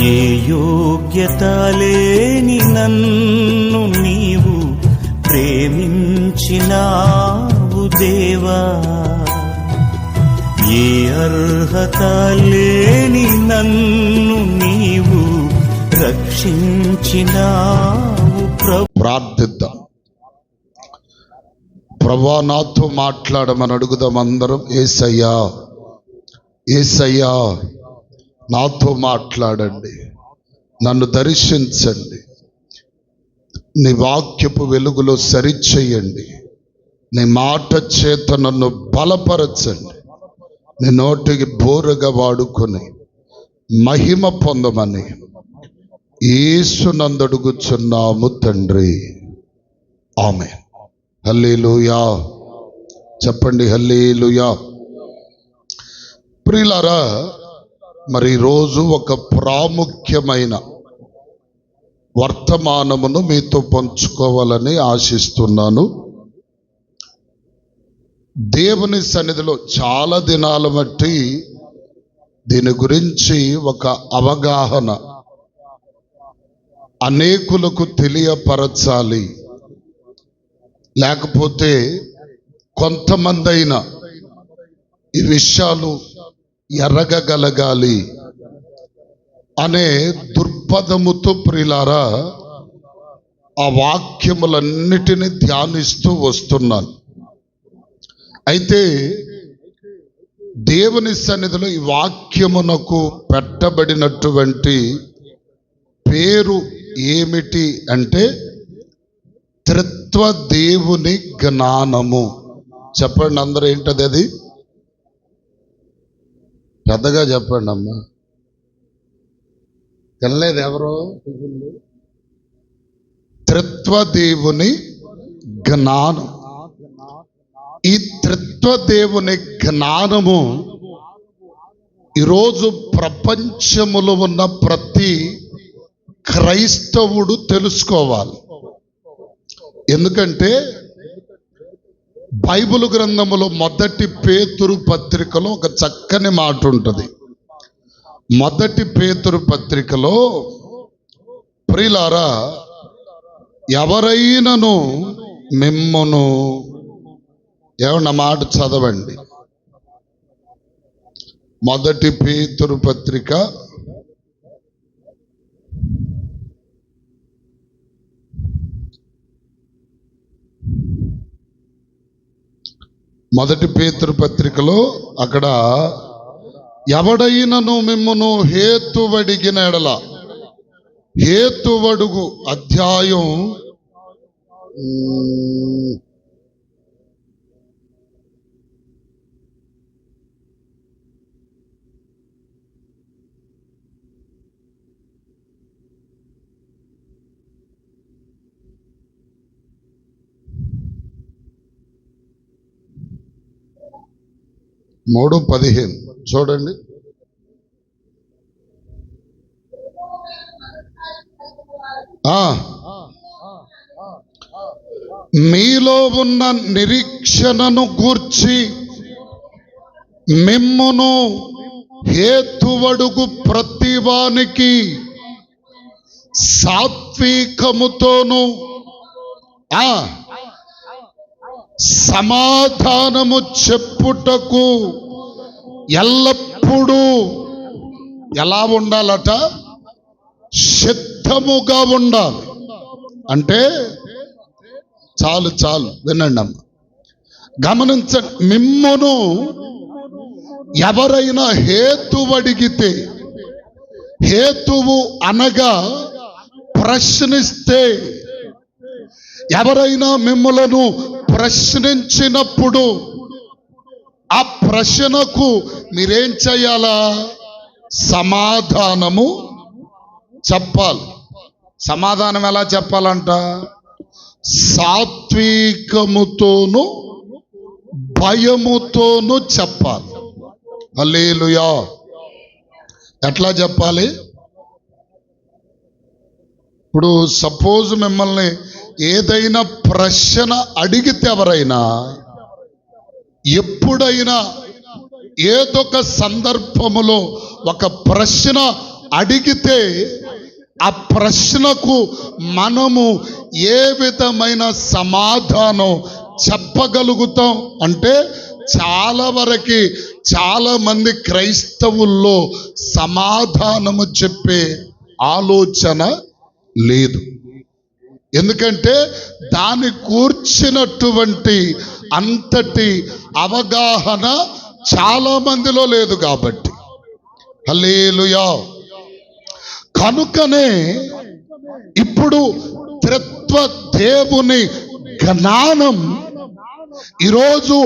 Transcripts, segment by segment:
ఏ యోగ్యత లేని నన్ను నీవు ప్రేమించినావు దేవా, ఏ అర్హత లేని నన్ను నీవు రక్షించినావు ప్రభు. ప్రార్థిద్దాం. ప్రభువా, నాతో మాట్లాడమని అడుగుదాం అందరం. యేసయ్యా, యేసయ్యా, నాతో మాట్లాడండి, నన్ను దర్శించండి, నీ వాక్యపు వెలుగులో సరిచేయండి, నీ మాట చేత నన్ను బలపరచండి, నీ నోటికి బోరగా వాడుకొని మహిమ పొందమని యేసునందు అడుగుచున్నాము తండ్రి, ఆమేన్. హల్లెలూయా చెప్పండి, హల్లెలూయా. ప్రియులారా, మరి ఈరోజు ఒక ప్రాముఖ్యమైన వర్తమానమును మీతో పంచుకోవాలని ఆశిస్తున్నాను. దేవుని సన్నిధిలో చాలా దినాల బట్టి దీని గురించి ఒక అవగాహన అనేకులకు తెలియపరచాలి, లేకపోతే కొంతమంది అయినా ఈ విషయాలు ఎరగగలగాలి అనే దృక్పథముతో ప్రియులారా ఆ వాక్యములన్నిటినీ ధ్యానిస్తూ వస్తున్నాను. అయితే దేవుని సన్నిధిలో ఈ వాక్యమునకు పెట్టబడినటువంటి పేరు ఏమిటి అంటే త్రిత్వ దేవుని జ్ఞానము. చెప్పండి అందరూ, ఏంటది? అది పెద్దగా చెప్పండి అమ్మా, తినలేదు ఎవరు? త్రిత్వ దేవుని జ్ఞానం. ఈ త్రిత్వ దేవుని జ్ఞానము ఈరోజు ప్రపంచములో ఉన్న ప్రతి క్రైస్తవుడు తెలుసుకోవాలి. ఎందుకంటే బైబిల్ గ్రంథములో మొదటి పేతురు పత్రికలో ఒక చక్కని మాట ఉంటుంది. మొదటి పేతురు పత్రికలో, ప్రియులారా, ఎవరైనను మిమ్మును, ఏమన్నా మాట చదవండి. మొదటి పేతురు పత్రిక మొదటి పేతురు పత్రికలో అక్కడ ఎవడైనను మిమ్మును హేతువడిగిన ఎడల, హేతువడుగు అధ్యాయం 3:15 చూడండి. మీలో ఉన్న నిరీక్షణను గూర్చి మిమ్మును హేతువడుగు ప్రతివానికి సాత్వికముతోను సమాధానము చెప్పుటకు ఎల్లప్పుడూ ఎలా ఉండాలట? సిద్ధముగా ఉండాలి. అంటే చాలు చాలు వినండి అమ్మ, గమనించండి. మిమ్మును ఎవరైనా హేతువడిగితే, హేతువు అనగా ప్రశ్నిస్తే, ఎవరైనా మిమ్ములను ప్రశ్నించినప్పుడు ఆ ప్రశ్నకు మీరేం చేయాలా? సమాధానము చెప్పాలి. సమాధానం ఎలా చెప్పాలంట? సాత్వికముతోను భయముతోను చెప్పాలి. హల్లెలూయా. ఎట్లా చెప్పాలి? ఇప్పుడు సపోజ్ మిమ్మల్ని ఏదైనా ప్రశ్న అడిగితే, ఎవరైనా ఎప్పుడైనా ఏదొక సందర్భములో ఒక ప్రశ్న అడిగితే ఆ ప్రశ్నకు మనము ఏ విధమైన సమాధానం చెప్పగలుగుతాం అంటే చాలా మంది క్రైస్తవుల్లో సమాధానము చెప్పే ఆలోచన లేదు. ఎందుకంటే దాన్ని కూర్చినటువంటి అంతటి అవగాహన చాలా మందిలో లేదు కాబట్టి. హల్లెలూయా. కనుకనే ఇప్పుడు త్రిత్వ దేవుని జ్ఞానం ఈరోజు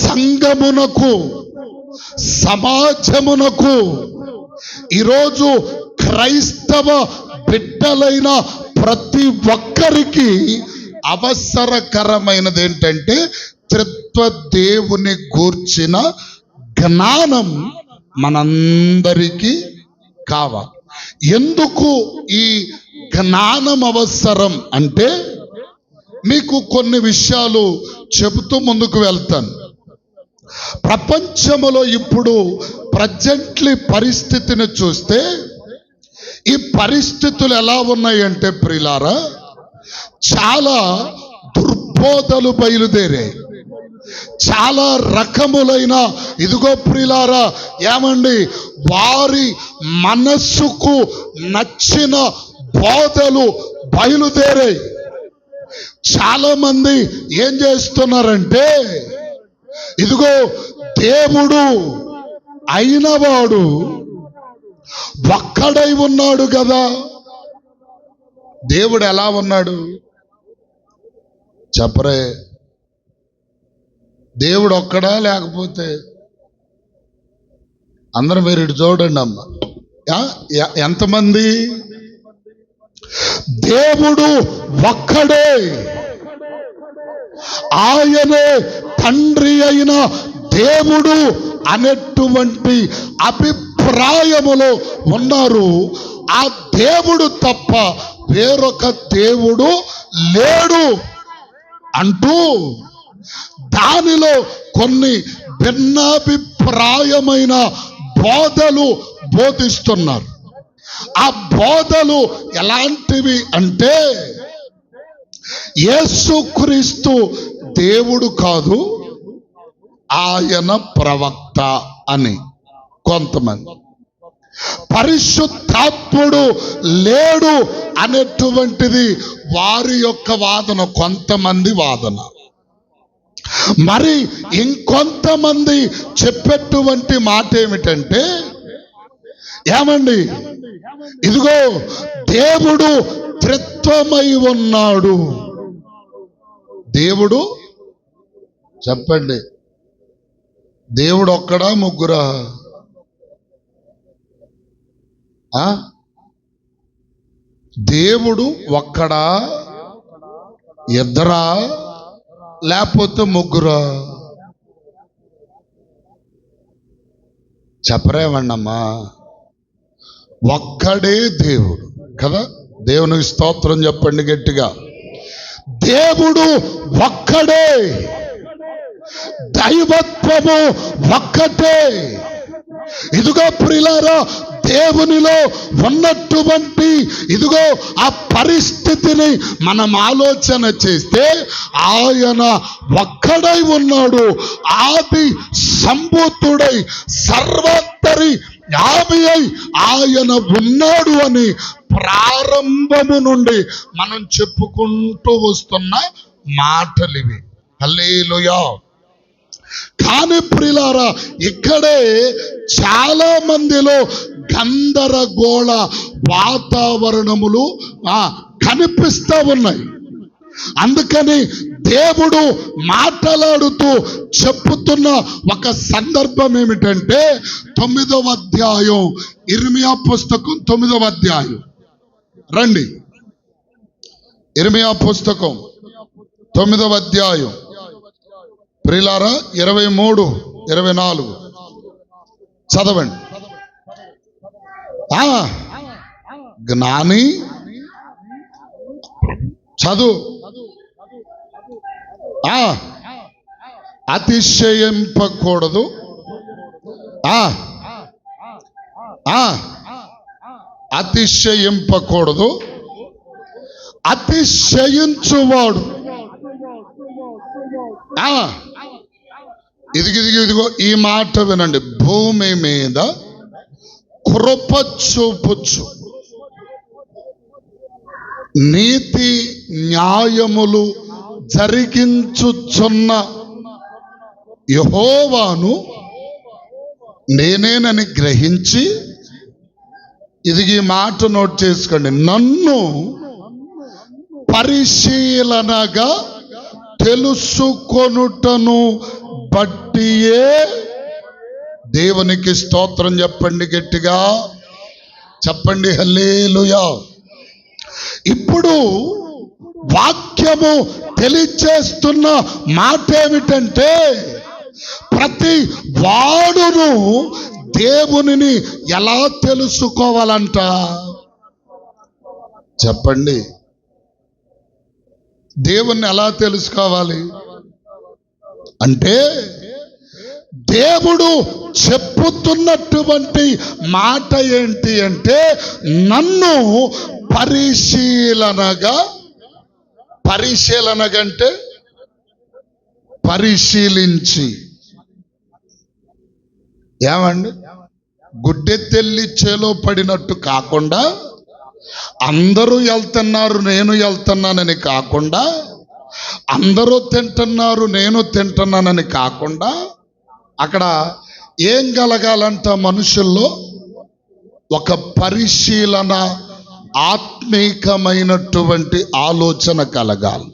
సంఘమునకు, సమాజమునకు, ఈరోజు క్రైస్తవ బిడ్డలైన ప్రతి ఒక్కరికి అవసరకరమైనది ఏంటంటే త్రిత్వ దేవుని గూర్చిన జ్ఞానం మనందరికీ కావాలి. ఎందుకు ఈ జ్ఞానం అవసరం అంటే మీకు కొన్ని విషయాలు చెబుతూ ముందుకు వెళ్తాను. ప్రపంచంలో ఇప్పుడు ప్రజెంట్లీ పరిస్థితిని చూస్తే ఈ పరిస్థితులు ఎలా ఉన్నాయంటే ప్రియులారా, చాలా దుర్బోధలు బయలుదేరాయి. చాలా రకములైన ఇదిగో ప్రియులారా, ఏమండి, వారి మనస్సుకు నచ్చిన బోధలు బయలుదేరాయి. చాలా మంది ఏం చేస్తున్నారంటే ఇదిగో దేవుడు అయినవాడు ఒక్కడై ఉన్నాడు కదా. దేవుడు ఎలా ఉన్నాడు చెప్పరే? దేవుడు ఒక్కడా లేకపోతే అందరూ మీరు ఇటు చూడండి అమ్మ. ఎంతమంది? దేవుడు ఒక్కడే, ఆయనే తండ్రి అయిన దేవుడు అనేటువంటి అభిప్రాయములో ఉన్నారు. ఆ దేవుడు తప్ప వేరొక దేవుడు లేడు అంటూ దానిలో కొన్ని భిన్నాభిప్రాయమైన బోధలు బోధిస్తున్నారు. ఆ బోధలు ఎలాంటివి అంటే యేసుక్రీస్తు దేవుడు కాదు, ఆయన ప్రవక్త అని కొంతమంది, పరిశుద్ధాత్ముడు లేడు అనేటువంటిది వారి యొక్క వాదన, కొంతమంది వాదన. మరి ఇంకొంతమంది చెప్పేటువంటి మాట ఏమిటంటే, ఏమండి, ఇదిగో దేవుడు త్రిత్వమై ఉన్నాడు. దేవుడు చెప్పండి, దేవుడు ఒక్కడా ముగ్గురా? దేవుడు ఒక్కడా, ఇద్దరా, లేకపోతే ముగ్గురా? చెప్పరేమన్నమ్మా. ఒక్కడే దేవుడు కదా. దేవునికి స్తోత్రం చెప్పండి గట్టిగా. దేవుడు ఒక్కడే, దైవత్వము ఒక్కటే. ఇదిగో ప్రియులారా, దేవునిలో ఉన్నటువంటి ఇదిగో ఆ పరిస్థితిని మనం ఆలోచన చేస్తే ఆయన ఒక్కడై ఉన్నాడు, ఆది సంభూతుడై సర్వాంతరి యామి అయి ఆయన ఉన్నాడు అని ప్రారంభము నుండి మనం చెప్పుకుంటూ వస్తున్న మాటలివి. హల్లెలూయా. కానీ ప్రియులారా, ఇక్కడే చాలా మందిలో గందరగోళ వాతావరణములు కనిపిస్తూ ఉన్నాయి. అందుకని దేవుడు మాట్లాడుతూ చెప్పుతున్న ఒక సందర్భం ఏమిటంటే 9వ అధ్యాయం, ఇర్మియా పుస్తకం 9వ అధ్యాయం. రండి, ఇర్మియా పుస్తకం 9వ అధ్యాయం ప్రియులారా, 23, 24 చదవండి. జ్ఞాని చదువు. అతిశయింపకూడదు, అతిశయింపకూడదు. అతిశయించువాడు ఇదిగో ఈ మాట వినండి. భూమి మీద కృప చూపుచు నీతి న్యాయములు జరిగించుచున్న యెహోవాను నేనేనని గ్రహించి, ఇది ఈ మాట నోట్ చేసుకోండి, నన్ను పరిశీలనగా తెలుసుకొనుటను బట్టియే. దేవునికి స్తోత్రం చెప్పండి, గట్టిగా చెప్పండి, హల్లెలూయా. ఇప్పుడు వాక్యము తెలియచేస్తున్న మాట ఏమిటంటే, ప్రతి వాడును దేవునిని ఎలా తెలుసుకోవాలంట చెప్పండి? దేవుణ్ణి ఎలా తెలుసుకోవాలి అంటే, దేవుడు చెప్పుతున్నటువంటి మాట ఏంటి అంటే, నన్ను పరిశీలనగా అంటే పరిశీలించి. ఏమండి, గుడ్డెత్తెల్లి చేలో పడినట్టు కాకుండా, అందరూ వెళ్తున్నారు నేను వెళ్తున్నానని కాకుండా, అందరూ తింటున్నారు నేను తింటున్నానని కాకుండా, అక్కడ ఏం కలగాలంట మనుషుల్లో? ఒక పరిశీలన, ఆత్మీకమైనటువంటి ఆలోచన కలగాలి.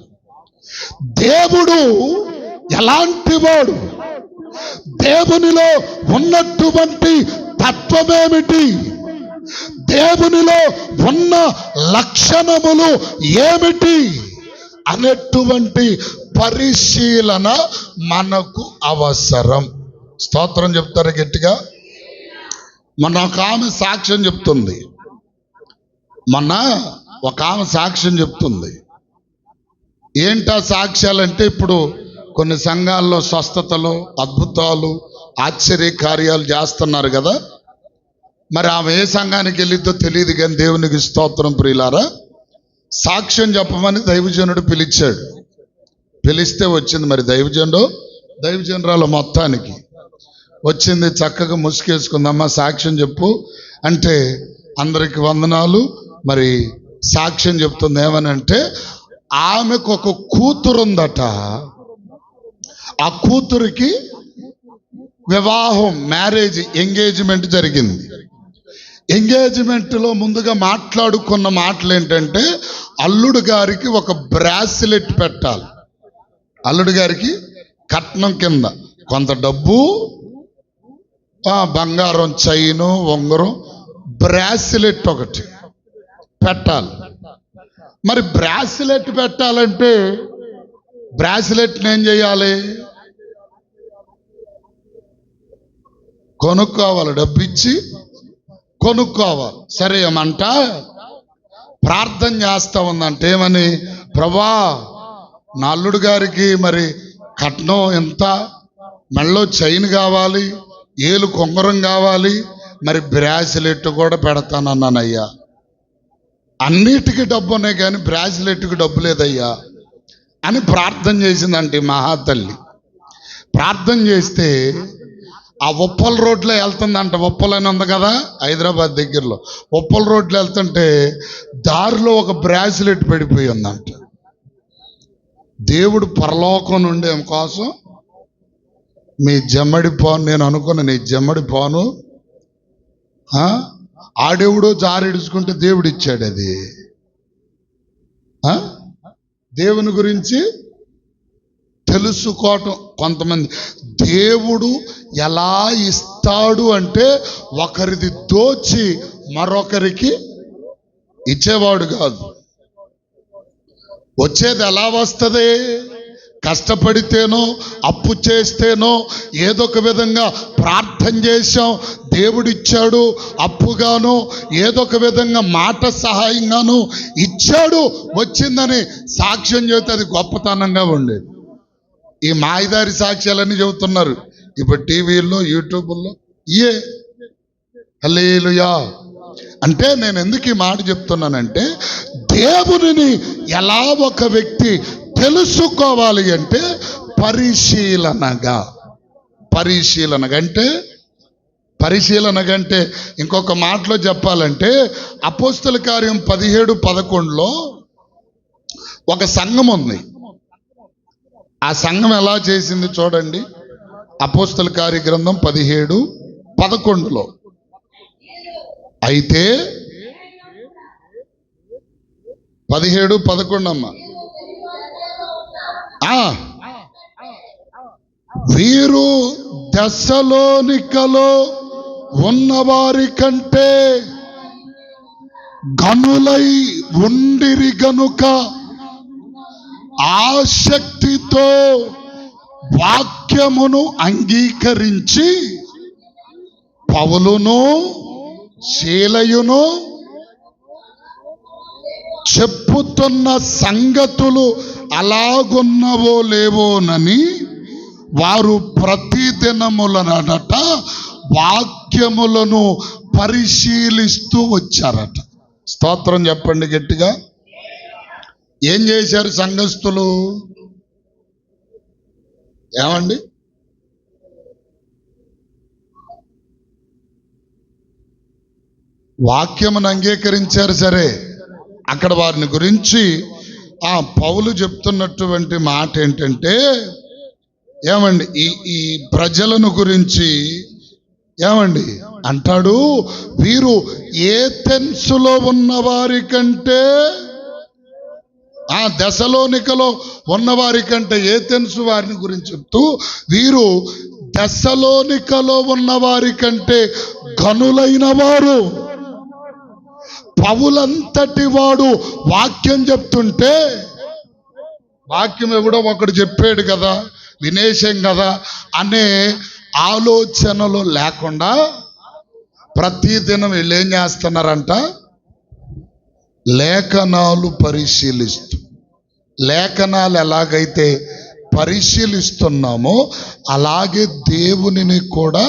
దేవుడు ఎలాంటివాడు? దేవునిలో ఉన్నటువంటి తత్వమేమిటి? దేవునిలో ఉన్న లక్షణములు ఏమిటి అనేటువంటి పరిశీలన మనకు అవసరం. స్తోత్రం చెప్తారు గట్టిగా. మొన్న ఒక ఆమె సాక్ష్యం చెప్తుంది. ఏంటా సాక్ష్యాలంటే, ఇప్పుడు కొన్ని సంఘాల్లో స్వస్థతలు, అద్భుతాలు, ఆశ్చర్య కార్యాలు చేస్తున్నారు కదా. మరి ఆమె ఏ సంఘానికి వెళ్ళిద్దో తెలియదు కానీ, దేవునికి స్తోత్రం ప్రియులారా, సాక్ష్యం చెప్పమని దైవజనుడు పిలిచాడు. పిలిస్తే వచ్చింది. మరి దైవజనురాలు మొత్తానికి వచ్చింది. చక్కగా ముసుకేసుకుందమ్మా, సాక్ష్యం చెప్పు అంటే, అందరికి వందనాలు. మరి సాక్ష్యం చెప్తుంది. ఏమనంటే, ఆమెకు ఒక కూతురుందట. ఆ కూతురికి వివాహం, మ్యారేజ్, ఎంగేజ్మెంట్ జరిగింది. ఎంగేజ్మెంట్లో ముందుగా మాట్లాడుకున్న మాటలు ఏంటంటే, అల్లుడు గారికి ఒక బ్రాస్లెట్ పెట్టాలి. అల్లుడు గారికి కట్నం కింద కొంత డబ్బు, బంగారం చైను, ఉంగరం, బ్రాస్లెట్ ఒకటి పెట్టాలి. మరి బ్రాస్లెట్ పెట్టాలంటే బ్రాస్లెట్ని ఏం చేయాలి? కొనుక్కోవాలి, డబ్బిచ్చి కొనుక్కోవాలి. సరే ఏమంట ప్రార్థన చేస్తా ఉందంట. ఏమని? ప్రభా, నా అల్లుడు గారికి మరి కట్నం ఎంత, మెళ్ళో చైన్ కావాలి, ఏలు కొంగరం కావాలి, మరి బ్రాస్లెట్ కూడా పెడతానన్నానయ్యా. అన్నిటికీ డబ్బు ఉన్నాయి కానీ బ్రాస్లెట్కి డబ్బు లేదయ్యా అని ప్రార్థన చేసిందంటే మహాతల్లి. ప్రార్థన చేస్తే ఆ ఉప్పల్ రోడ్లో వెళ్తుందంట. ఉప్పల్ అని ఉంది కదా హైదరాబాద్ దగ్గరలో. ఉప్పల్ రోడ్లో వెళ్తుంటే దారిలో ఒక బ్రాస్లెట్ పడిపోయి ఉందంట. దేవుడు పరలోకం నుండి కోసం మీ జమ్మడి పోను, నేను అనుకున్న నీ జమ్మడి పోను, ఆడెవడో జారిడుచుకుంటే దేవుడు ఇచ్చాడు. అది దేవుని గురించి తెలుసుకోవటం. కొంతమంది దేవుడు ఎలా ఇస్తాడు అంటే, ఒకరిది దోచి మరొకరికి ఇచ్చేవాడు కాదు. వచ్చేది ఎలా వస్తుంది? కష్టపడితేనో, అప్పు చేస్తేనో, ఏదో ఒక విధంగా ప్రార్థన చేశాం, దేవుడిచ్చాడు. అప్పుగాను, ఏదో ఒక విధంగా మాట సహాయంగాను ఇచ్చాడు, వచ్చిందని సాక్ష్యం చెబితే అది గొప్పతనంగా ఉండేది. ఈ మాయదారి సాక్ష్యాలన్నీ చెబుతున్నారు ఇప్పుడు టీవీల్లో, యూట్యూబ్లో. హల్లెలూయా. అంటే నేను ఎందుకు ఈ మాట చెప్తున్నానంటే, దేవునిని ఎలా ఒక వ్యక్తి తెలుసుకోవాలి అంటే పరిశీలనగా అంటే ఇంకొక మాటలో చెప్పాలంటే, అపోస్తల కార్యం 17:11లో ఒక సంఘం ఉంది. ఆ సంఘం ఎలా చేసింది చూడండి. అపోస్తల కార్య గ్రంథం 17:11లో అయితే 17:11 అమ్మా. వీరు దెస్సలోనికలో ఉన్నవారి కంటే గనులై ఉండిరి గనుక ఆసక్తితో వాక్యమును అంగీకరించి పౌలును శీలయును చెప్పుతున్న సంగతులు అలాగున్నవో లేవోనని వారు ప్రతిదినములనట వాక్యములను పరిశీలిస్తూ వచ్చారట. స్తోత్రం చెప్పండి గట్టిగా. ఏం చేశారు సంఘస్థులు? ఏమండి? వాక్యమును అంగీకరించారు సరే, అక్కడ వారిని గురించి ఆ పౌలు చెప్తున్నటువంటి మాట ఏంటంటే, ఏమండి ఈ ప్రజలను గురించి ఏమండి అంటాడు, వీరు ఏథెన్సులో ఉన్నవారి కంటే, ఆ దెస్సలోనికలో ఉన్నవారి కంటే, ఏథెన్సు వారిని గురించి చెప్తూ వీరు దెస్సలోనికలో ఉన్నవారి కంటే గనులైన వారు. పౌలంతటి వాడు వాక్యం చెప్తుంటే, వాక్యం ఎవడో ఒకడు చెప్పాడు కదా, వినేశం కదా అనే ఆలోచనలు లేకుండా ప్రతిదినం వీళ్ళు ఏం చేస్తున్నారంట? లేఖనాలు పరిశీలిస్తూ, లేఖనాలు ఎలాగైతే పరిశీలిస్తున్నామో అలాగే దేవునిని కూడా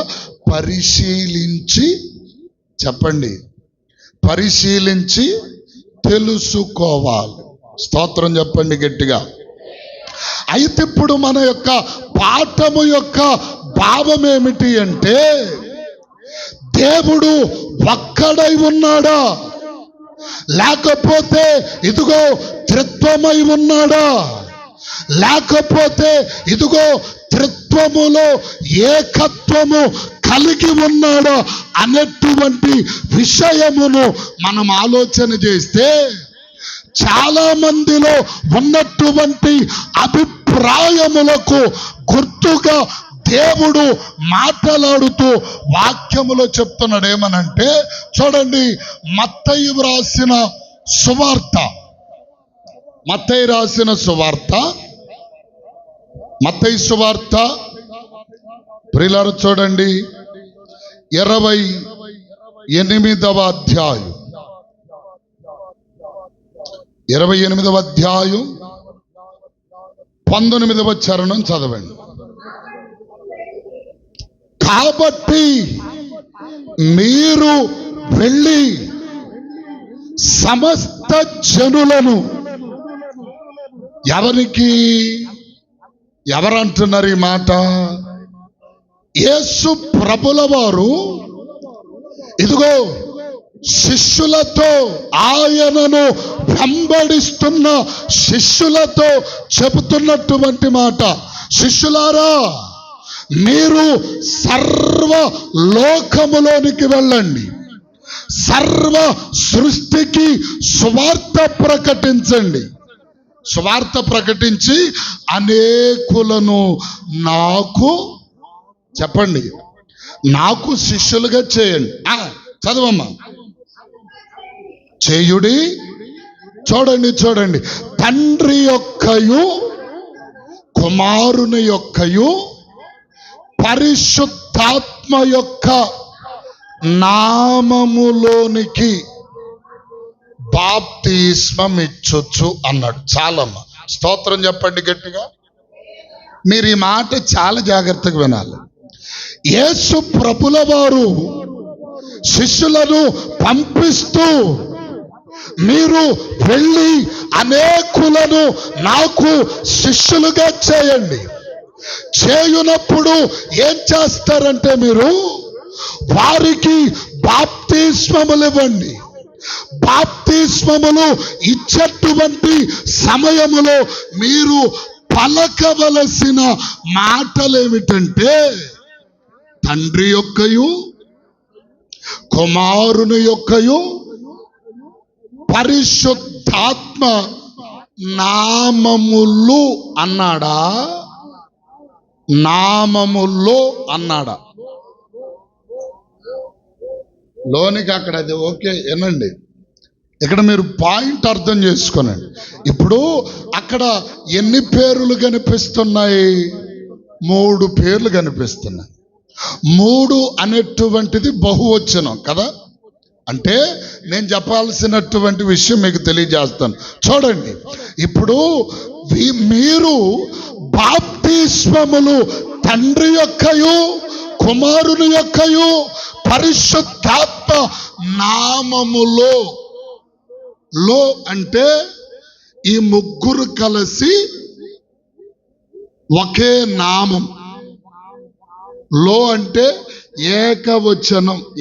పరిశీలించి, చెప్పండి, పరిశీలించి తెలుసుకోవాలి. స్తోత్రం చెప్పండి గట్టిగా. అయితే ఇప్పుడు మన యొక్క పాఠము యొక్క భావం ఏమిటి అంటే, దేవుడు ఒక్కడై ఉన్నాడా, లేకపోతే ఇదిగో త్రిత్వమై ఉన్నాడా, లేకపోతే ఇదిగో త్రిత్వములో ఏకత్వము కలిగి ఉన్నాడా అనేటువంటి విషయమును మనం ఆలోచన చేస్తే, చాలా మందిలో ఉన్నటువంటి అభిప్రాయములకు గుర్తుగా దేవుడు మాట్లాడుతూ వాక్యములో చెప్తున్నాడు. ఏమనంటే చూడండి, మత్తయి రాసిన సువార్త, మత్తయి సువార్త ప్రియులారా చూడండి, 28వ అధ్యాయం, 28వ అధ్యాయం 19వ చరణం చదవండి. కాబట్టి మీరు వెళ్ళి సమస్త జనులను, ఎవరంటున్నారు ఈ మాట? యేసు ప్రభుల వారు ఇదిగో శిష్యులతో, ఆయనను వెంబడిస్తున్న శిష్యులతో చెబుతున్నటువంటి మాట, శిష్యులారా మీరు సర్వ లోకములోనికి వెళ్ళండి, సర్వ సృష్టికి సువార్త ప్రకటించండి, సువార్త ప్రకటించి అనేకులను నాకు, చెప్పండి, నాకు శిష్యులుగా చేయండి. చదవమ్మా. చేయుడి. చూడండి, తండ్రి యొక్కయు కుమారుని యొక్కయు పరిశుద్ధాత్మ యొక్క నామములోనికి బాప్తిస్మం ఇచ్చొచ్చు అన్నాడు. చాలమ్మా. స్తోత్రం చెప్పండి గట్టిగా. మీరు ఈ మాట చాలా జాగ్రత్తగా వినాలి. యేసు ప్రభుల వారు శిష్యులను పంపిస్తూ మీరు వెళ్ళి అనేకులను నాకు శిష్యులుగా చేయండి. చేయునప్పుడు ఏం చేస్తారంటే మీరు వారికి బాప్తిస్మములు ఇవ్వండి. బాప్తిస్మములు ఇచ్చేటువంటి సమయములో మీరు పలకవలసిన మాటలేమిటంటే, తండ్రి యొక్కయు కుమారుని యొక్కయు పరిశుద్ధాత్మ నామములు అన్నాడా, నామములో అన్నాడా? లోనికి అక్కడ అది ఓకే ఏనండి. ఇక్కడ మీరు పాయింట్ అర్థం చేసుకోనండి. ఇప్పుడు అక్కడ ఎన్ని పేర్లు కనిపిస్తున్నాయి? 3 పేర్లు కనిపిస్తున్నాయి. 3 అనేటువంటిది బహువచనం కదా. అంటే నేను చెప్పాల్సినటువంటి విషయం మీకు తెలియజేస్తాను. చూడండి, ఇప్పుడు మీరు బాప్తిస్మములు తండ్రి యొక్కయు కుమారుని యొక్కయు పరిశుద్ధాత్మ నామములో అంటే ఈ 3 కలిసి ఒకే నామం. లో అంటే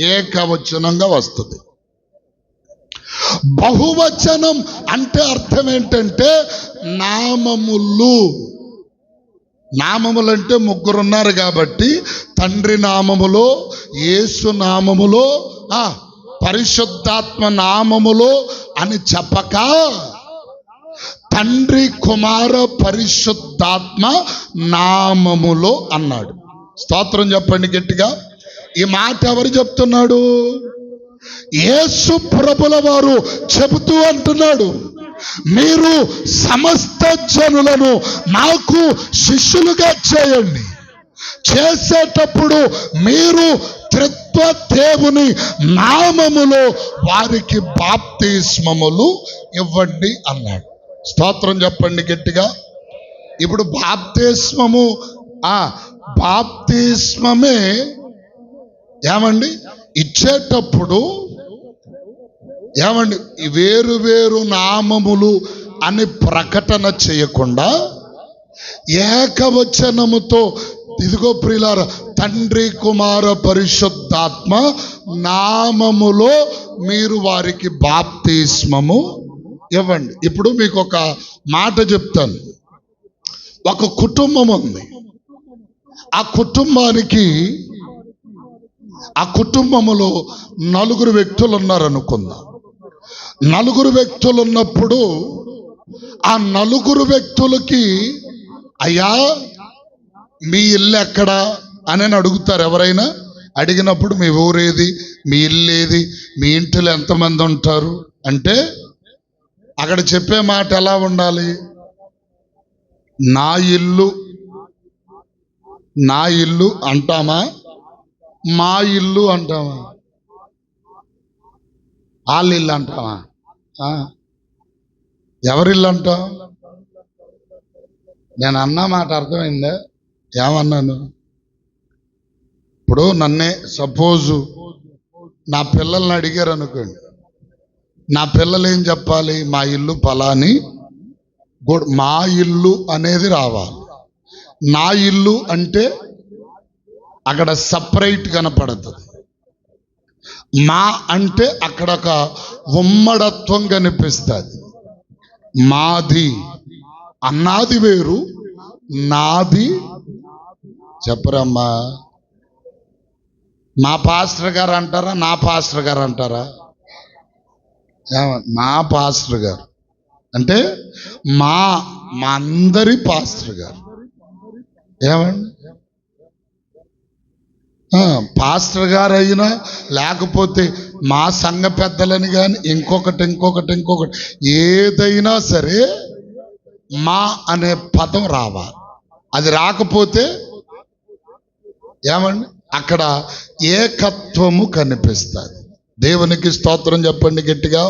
ఏకవచనంగా వస్తుంది. బహువచనం అంటే అర్థం ఏంటంటే నామములు. నామములు అంటే 3 ఉన్నారు కాబట్టి తండ్రి నామములో, యేసు నామములో, పరిశుద్ధాత్మ నామములో అని చెప్పక తండ్రి కుమార పరిశుద్ధాత్మ నామములో అన్నాడు. స్తోత్రం చెప్పండి గట్టిగా. ఈ మాట ఎవరు చెప్తున్నాడు? యేసు ప్రభుల వారు చెబుతూ అంటున్నాడు, మీరు సమస్త జనులను నాకు శిష్యులుగా చేయండి. చేసేటప్పుడు మీరు త్రిత్వ దేవుని నామములో వారికి బాప్తిస్మములు ఇవ్వండి అన్నాడు. స్తోత్రం చెప్పండి గట్టిగా. ఇప్పుడు బాప్తిస్మమే ఏమండి ఇచ్చేటప్పుడు ఏమండి వేరు వేరు నామములు అని ప్రకటన చేయకుండా ఏకవచనముతో, ఇదిగో ప్రియులారా, తండ్రి కుమార పరిశుద్ధాత్మ నామములో మీరు వారికి బాప్తిస్మము ఇవ్వండి. ఇప్పుడు మీకు ఒక మాట చెప్తాను. ఒక కుటుంబం ఉంది. ఆ కుటుంబములో 4 వ్యక్తులు ఉన్నారనుకుందాం. 4 వ్యక్తులు ఉన్నప్పుడు ఆ 4 వ్యక్తులకి, అయ్యా మీ ఇల్లు ఎక్కడా అని అడుగుతారు. ఎవరైనా అడిగినప్పుడు మీ ఊరేది, మీ ఇల్లు ఏది, మీ ఇంటిలో ఎంతమంది ఉంటారు అంటే అక్కడ చెప్పే మాట ఎలా ఉండాలి? నా ఇల్లు అంటామా, మా ఇల్లు అంటామా, వాళ్ళ ఇల్లు అంటామా, ఎవరిల్లు అంటాం? నేను అన్న మాట అర్థమైందా? ఏమన్నాను? ఇప్పుడు నన్నే సపోజు నా పిల్లల్ని అడిగారు అనుకోండి, నా పిల్లలు ఏం చెప్పాలి? మా ఇల్లు పలాని, మా ఇల్లు అనేది రావాలి. నా ఇల్లు అంటే అక్కడ సపరేట్ కనపడుతుంది. మా అంటే అక్కడ ఒక ఉమ్మడత్వం కనిపిస్తుంది. మాది అన్నాది వేరు, నాది చెప్పరమ్మా. మా పాస్టర్ గారు అంటారా, నా పాస్టర్ గారు అంటారా? మా పాస్టర్ గారు అంటే మా అందరి పాస్టర్ గారు. ఏమండి, పాస్టర్ గారు అయినా లేకపోతే మా సంఘ పెద్దలని కానీ ఇంకొకటి ఏదైనా సరే మా అనే పదం రావాలి. అది రాకపోతే ఏమండి అక్కడ ఏకత్వము కనిపిస్తుంది. దేవునికి స్తోత్రం చెప్పండి, గట్టిగా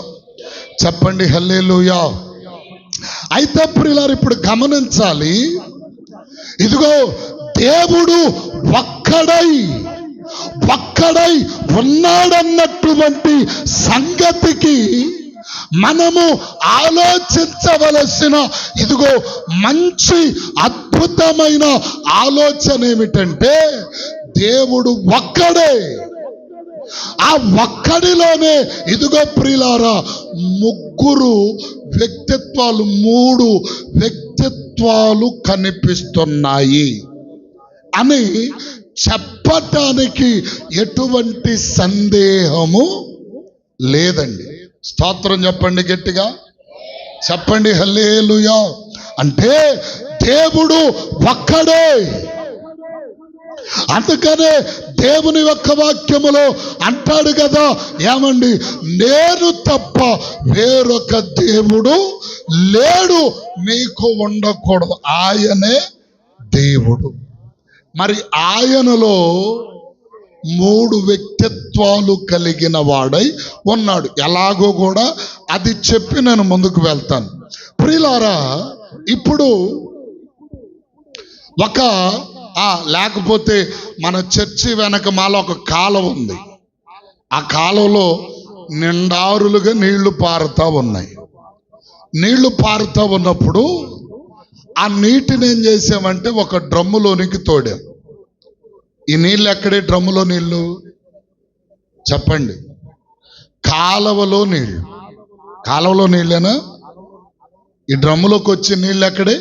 చెప్పండి హల్లెలూయా. అయితే ప్రియులారు ఇప్పుడు గమనించాలి, ఇదిగో దేవుడు ఒక్కడై ఒక్కడై ఉన్నాడన్నటువంటి సంగతికి మనము ఆలోచించవలసిన ఇదిగో మంచి అద్భుతమైన ఆలోచన ఏమిటంటే దేవుడు ఒక్కడే. ఆ ఒక్కడిలోనే ఇదిగో ప్రియులారా ముగ్గురు వ్యక్తిత్వాలు, మూడు వ్యక్తిత్వాలు కనిపిస్తున్నాయి అని చెప్పటానికి ఎటువంటి సందేహము లేదండి. స్తోత్రం చెప్పండి గట్టిగా, చెప్పండి హల్లెలూయా. అంటే దేవుడు ఒక్కడే. అందుకనే దేవుని యొక్క వాక్యములో అంటాడు కదా, ఏమండి, నేను తప్ప వేరొక దేవుడు లేడు, మీకు ఉండకూడదు. ఆయనే దేవుడు. మరి ఆయనలో మూడు వ్యక్తిత్వాలు కలిగిన వాడై ఉన్నాడు. ఎలాగో కూడా అది చెప్పి నేను ముందుకు వెళ్తాను. ప్రియులారా, ఇప్పుడు ఒక లేకపోతే మన చర్చి వెనక మాల ఒక కాలువ ఉంది. ఆ కాలువలో నిండారులుగా నీళ్లు పారుతా ఉన్నాయి. నీళ్లు పారుతా ఉన్నప్పుడు ఆ నీటిని ఏం చేసామంటే ఒక డ్రమ్ములోనికి తోడాం. ఈ నీళ్ళు ఎక్కడే? డ్రమ్ములో నీళ్లు చెప్పండి. కాలువలో నీళ్లు. కాలువలో నీళ్ళేనా? ఈ డ్రమ్ములోకి వచ్చే నీళ్ళు ఎక్కడే?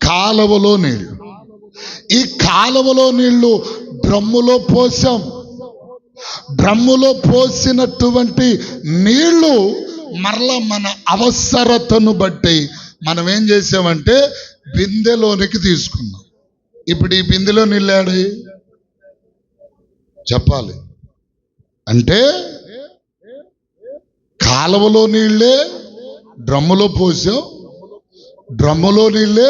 కాలువలో నీళ్లు. ఈ కాలువలో నీళ్లు డ్రమ్ములో పోసాం. డ్రమ్ములో పోసినటువంటి నీళ్లు మరలా మన అవసరతను బట్టి మనం ఏం చేసామంటే బిందెలోనికి తీసుకున్నాం. ఇప్పుడు ఈ బిందెలో నీళ్ళాడు చెప్పాలి అంటే కాలువలో నీళ్ళే డ్రమ్ములో పోసాం, డ్రమ్ములో నీళ్ళే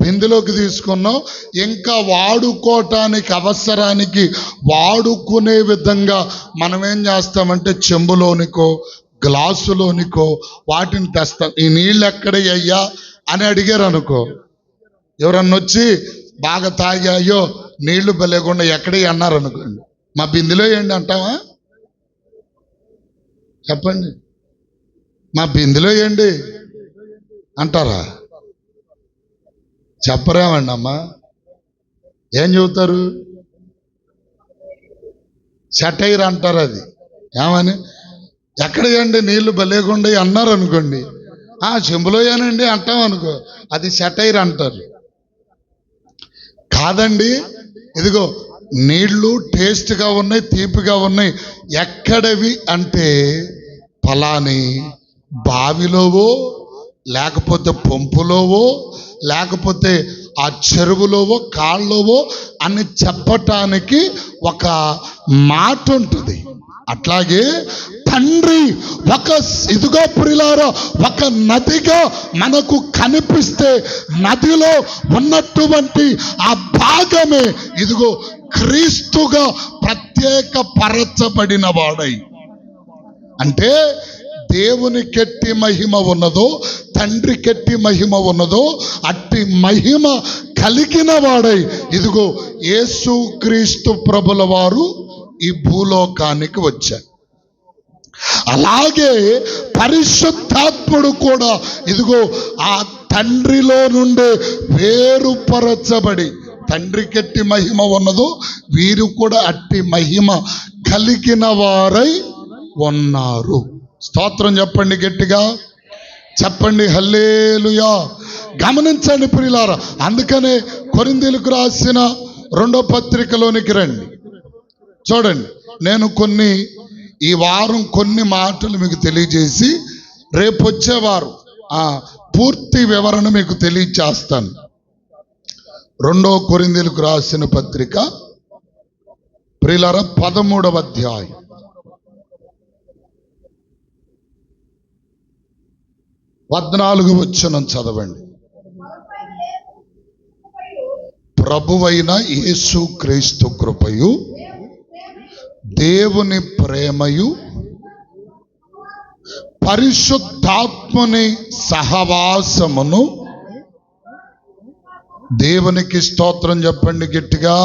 బిందెలోకి తీసుకున్నాం. ఇంకా వాడుకోవటానికి అవసరానికి వాడుకునే విధంగా మనం ఏం చేస్తామంటే చెంబులోనికో గ్లాసులోనికో వాటిని తెస్తాం. ఈ నీళ్ళు ఎక్కడే అయ్యా అని అడిగారు అనుకో, ఎవరన్నా వచ్చి బాగా తాగాయో నీళ్లు బలేకుండా ఎక్కడే అన్నారు అనుకోండి, మా బిందెలో ఏంటి అంటావా? చెప్పండి, మా బిందెలో ఏంటి అంటారా? చెప్పరేమండి అమ్మా, ఏం చెబుతారు? సెటైర్ అంటారు. అది ఏమని, ఎక్కడేయండి నీళ్లు బలేకుండా అన్నారు అనుకోండి, చెంబులోయేనండి అంటాం అనుకో, అది సెటైర్ అంటారు. కాదండి, ఇదిగో నీళ్లు టేస్ట్గా ఉన్నాయి, తీపిగా ఉన్నాయి. ఎక్కడవి అంటే ఫలాని బావిలోవో లేకపోతే పంపులోవో లేకపోతే ఆ చెరువులోవో కాళ్ళలోవో అని చెప్పటానికి ఒక మాట ఉంటుంది. అట్లాగే తండ్రి ఒక ఇదిగో ప్రియులారా ఒక నదిగా మనకు కనిపిస్తే నదిలో ఉన్నటువంటి ఆ భాగమే ఇదిగో క్రీస్తుగా ప్రత్యేకపరచబడిన వాడై, అంటే దేవునికెట్టి మహిమ ఉన్నదో తండ్రికెట్టి మహిమ ఉన్నదో అట్టి మహిమ కలిగిన వాడై ఇదిగో యేసుక్రీస్తు ప్రభుల వారు ఈ భూలోకానికి వచ్చారు. అలాగే పరిశుద్ధాత్ముడు కూడా ఇదిగో ఆ తండ్రిలో నుండి వేరుపరచబడి, తండ్రికెట్టి మహిమ ఉన్నదో వీరు కూడా అట్టి మహిమ కలిగిన వారై ఉన్నారు. స్తోత్రం చెప్పండి గట్టిగా, చెప్పండి హల్లెలూయా. గమనించండి ప్రియులారా, అందుకనే కొరింథీయులకు రాసిన 2వ పత్రికలోనికి రండి. చూడండి, నేను ఈ వారం కొన్ని మాటలు మీకు తెలియజేసి రేపు వచ్చేవారు పూర్తి వివరణ మీకు తెలియచేస్తాను. 2వ కొరింథీయులకు రాసిన పత్రిక ప్రియులారా 13వ అధ్యాయం 14వ వచనం చదవండి. ప్రభువైన యేసుక్రీస్తు కృపయు దేవుని ప్రేమయు పరిశుద్ధాత్మని సహవాసమును, దేవునికి స్తోత్రం చెప్పండి గట్టిగా,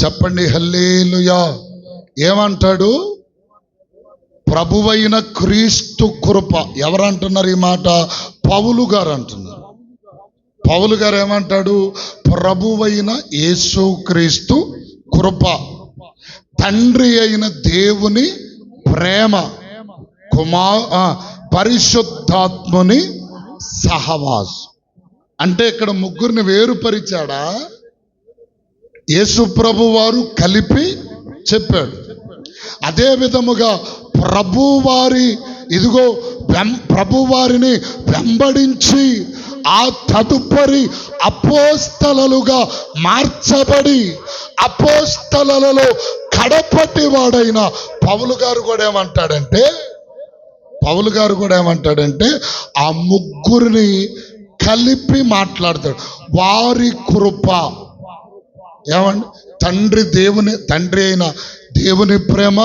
చెప్పండి హల్లెలూయా. ఏమంటాడు? ప్రభువైన క్రీస్తు కృప. ఎవరంటున్నారు ఈ మాట? పౌలు గారు అంటున్నారు. పౌలు గారు ఏమంటాడు? ప్రభువైన యేసు క్రీస్తు కృప, తండ్రి అయిన దేవుని ప్రేమ, పరిశుద్ధాత్ముని సహవాసం. అంటే ఇక్కడ ముగ్గురిని వేరుపరిచాడా? యేసు ప్రభు వారు కలిపి చెప్పాడు. అదే విధముగా ప్రభువారి ప్రభువారిని వెంబడించి ఆ తదుపరి అపోస్తలుగా మార్చబడి అపోస్తలలో కడపటి వాడైన పౌలు గారు కూడా ఏమంటాడంటే ఆ ముగ్గురిని కలిపి మాట్లాడతాడు. వారి కృప ఏమండి? తండ్రి అయిన దేవుని ప్రేమ,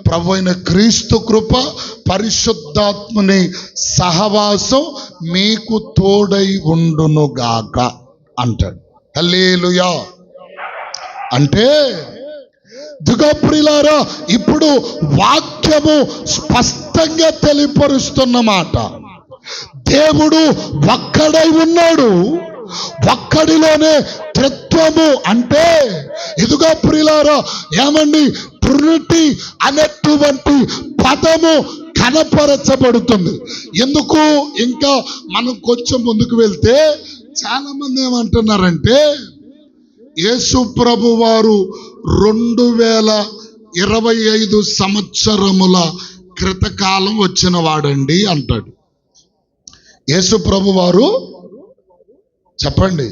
ప్రభు అయిన క్రీస్తు కృప, పరిశుద్ధాత్ముని సహవాసం మీకు తోడై ఉండునుగాక అంటాడు. హల్లెలూయా. అంటే దిగప్రియులారా, ఇప్పుడు వాక్యము స్పష్టంగా తెలియపరుస్తున్న మాట. దేవుడు ఒక్కడై ఉన్నాడు. ఒక్కడిలోనే త్రిత్వము. అంటే ఇదిగో ప్రియులారా, ఏమండి, ట్రినిటీ అనేటువంటి పదము కనపరచబడుతుంది. ఎందుకు? ఇంకా మనం కొంచెం ముందుకు వెళ్తే చాలా మంది ఏమంటున్నారంటే యేసు ప్రభు వారు 2025 సంవత్సరముల క్రితకాలం వచ్చిన వాడండి అంటాడు. యేసు ప్రభు వారు చెప్పండి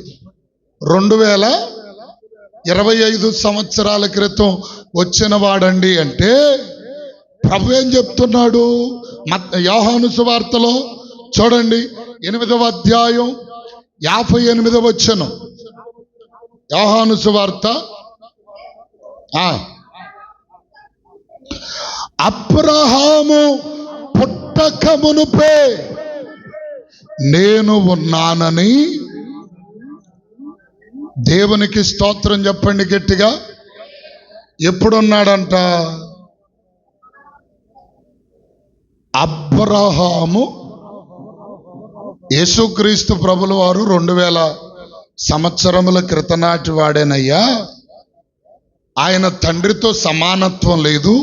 2025 సంవత్సరాల క్రితం వచ్చిన వాడండి అంటే ప్రభు ఏం చెప్తున్నాడు? యోహాను సువార్తలో చూడండి 8వ అధ్యాయం 58వ వచనం. యోహాను సువార్త. అబ్రహాము పుట్టక మునుపే నేను ఉన్నానని. దేవునికి స్తోత్రం చెప్పండి గట్టిగా. ఎప్పుడున్నాడంట? అబ్రహాము, యేసుక్రీస్తు ప్రభుల వారు 2000 సంవత్సరముల క్రితనాటి వాడేనయ్యా. ఆయన తండ్రితో సమానత్వం లేదు,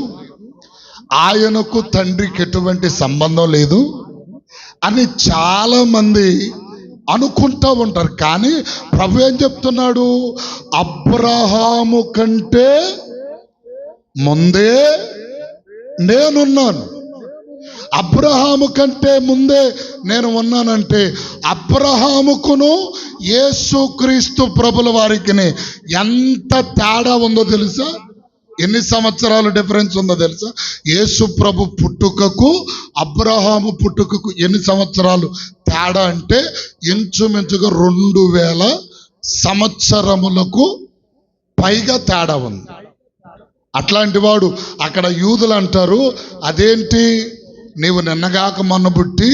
ఆయనకు తండ్రికి ఎటువంటి సంబంధం లేదు అని చాలా మంది అనుకుంటూ ఉంటారు. కానీ ప్రభు ఏం చెప్తున్నాడు? అబ్రహాము కంటే ముందే నేనున్నాను. అబ్రహాము కంటే ముందే నేను ఉన్నానంటే అబ్రహాముకును యేసుక్రీస్తు ప్రభుల వారికి ఎంత తేడా ఉందో తెలుసా? ఎన్ని సంవత్సరాలు డిఫరెన్స్ ఉందో తెలుసా? యేసు ప్రభు పుట్టుకకు అబ్రహాము పుట్టుకకు ఎన్ని సంవత్సరాలు తేడా అంటే ఇంచుమించుగా 2000 సంవత్సరములకు పైగా తేడా ఉంది. అట్లాంటి వాడు అక్కడ యూదులు అంటారు, అదేంటి నీవు నిన్నగాక మొన్న పుట్టి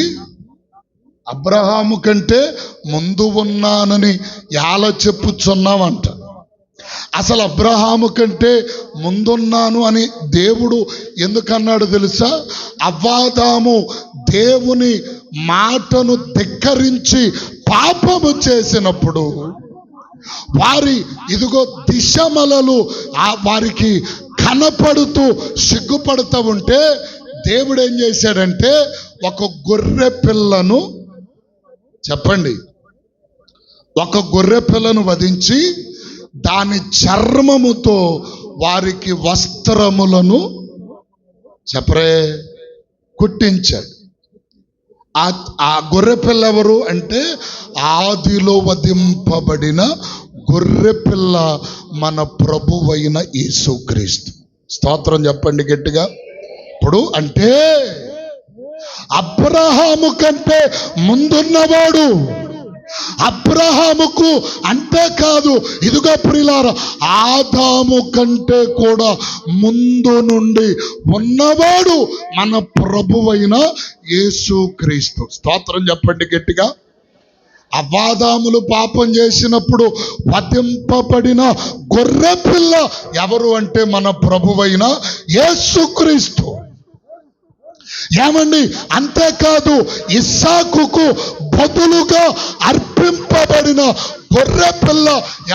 అబ్రహాము కంటే ముందు ఉన్నానని ఎలా చెప్పుచున్నావంట. అసలు అబ్రహాము కంటే ముందున్నాను అని దేవుడు ఎందుకన్నాడు తెలుసా? అవ్వాదాము దేవుని మాటను ధిక్కరించి పాపము చేసినప్పుడు వారి దిశమలలు వారికి కనపడుతూ సిగ్గుపడుతూ ఉంటే దేవుడు ఏం చేశాడంటే ఒక గొర్రె పిల్లను, చెప్పండి, ఒక గొర్రె పిల్లను వధించి దాని చర్మముతో వారికి వస్త్రములను కుట్టించాడు. ఆ గొర్రె పిల్ల ఎవరు అంటే ఆదిలో వధింపబడిన గొర్రె పిల్ల మన ప్రభువైన యేసుక్రీస్తు. స్తోత్రం చెప్పండి గట్టిగా. ఇప్పుడు అంటే అబ్రహాము కంటే ముందున్నవాడు, అబ్రహాముకు అంతేకాదు ఇదిగో ప్రియులారా ఆదాము కంటే కూడా ముందు నుండి ఉన్నవాడు మన ప్రభువైన యేసుక్రీస్తు. స్తోత్రం చెప్పండి గట్టిగా. అవ్వాదాములు పాపం చేసినప్పుడు వధింపబడిన గొర్రెపిల్ల ఎవరు అంటే మన ప్రభువైన యేసుక్రీస్తు. ఏమండి, అంతేకాదు ఇస్సాకుకు బదులుగా అర్పింపబడిన గొర్రెపిల్ల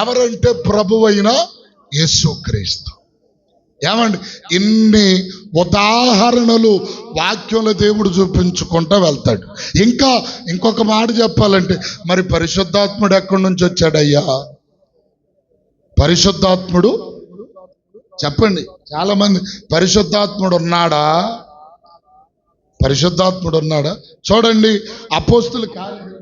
ఎవరంటే ప్రభువైన యేసుక్రీస్తు. ఏమండి, ఇన్ని ఉదాహరణలు వాక్యంలో దేవుడు చూపించుకుంటూ వెళ్తాడు. ఇంకొక మాట చెప్పాలంటే, మరి పరిశుద్ధాత్ముడు ఎక్కడి నుంచి వచ్చాడయ్యా? పరిశుద్ధాత్ముడు చెప్పండి. చాలా మంది పరిశుద్ధాత్ముడు ఉన్నాడా? పరిశుద్ధాత్ముడు ఉన్నాడా? చూడండి, అపోస్తుల కార్యగ్రంథం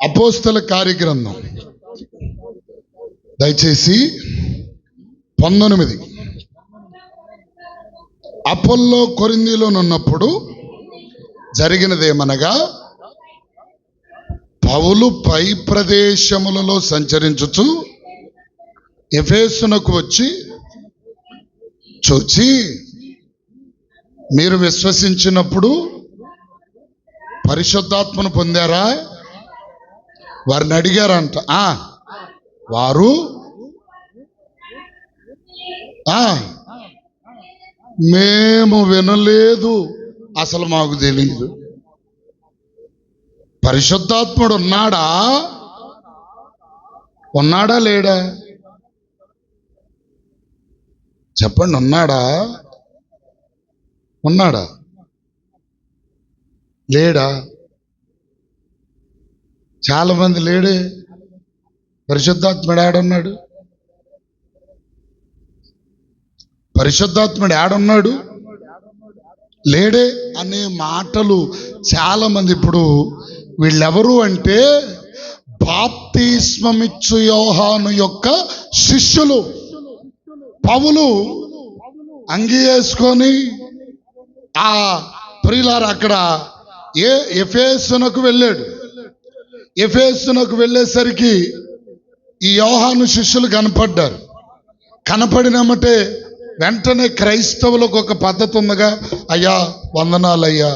అపోస్తుల కార్యగ్రంథం దయచేసి 19. అపోల్లో కొరింథీలోనున్నప్పుడు జరిగినదేమనగా, పౌలు పై ప్రదేశములలో సంచరించుచు ఎఫెసునకు వచ్చి చూచి, మీరు విశ్వసించినప్పుడు పరిశుద్ధాత్మను పొందారా? వారిని అడిగారంట. వారు మేము వినలేదు, అసలు మాకు తెలియదు. పరిశుద్ధాత్ముడు ఉన్నాడా లేడా? చెప్పండి, ఉన్నాడా లేడా? చాలా మంది లేడే. పరిశుద్ధాత్ముడు ఏడున్నాడు? పరిశుద్ధాత్ముడు ఏడున్నాడు? లేడే అనే మాటలు చాలా మంది. ఇప్పుడు వీళ్ళెవరు అంటే బాప్తిస్మమిచ్చు యోహాను యొక్క శిష్యులు. పౌలు అంగి వేసుకొని ఆ ప్రియులారు అక్కడ ఎఫెసునకు వెళ్ళాడు. ఎఫెసునకు వెళ్ళేసరికి ఈ యోహాను శిష్యులు కనపడ్డారు. కనపడినమ్మటే వెంటనే క్రైస్తవులకు ఒక పద్ధతి ఉందిగా, అయ్యా వందనాలయ్యా,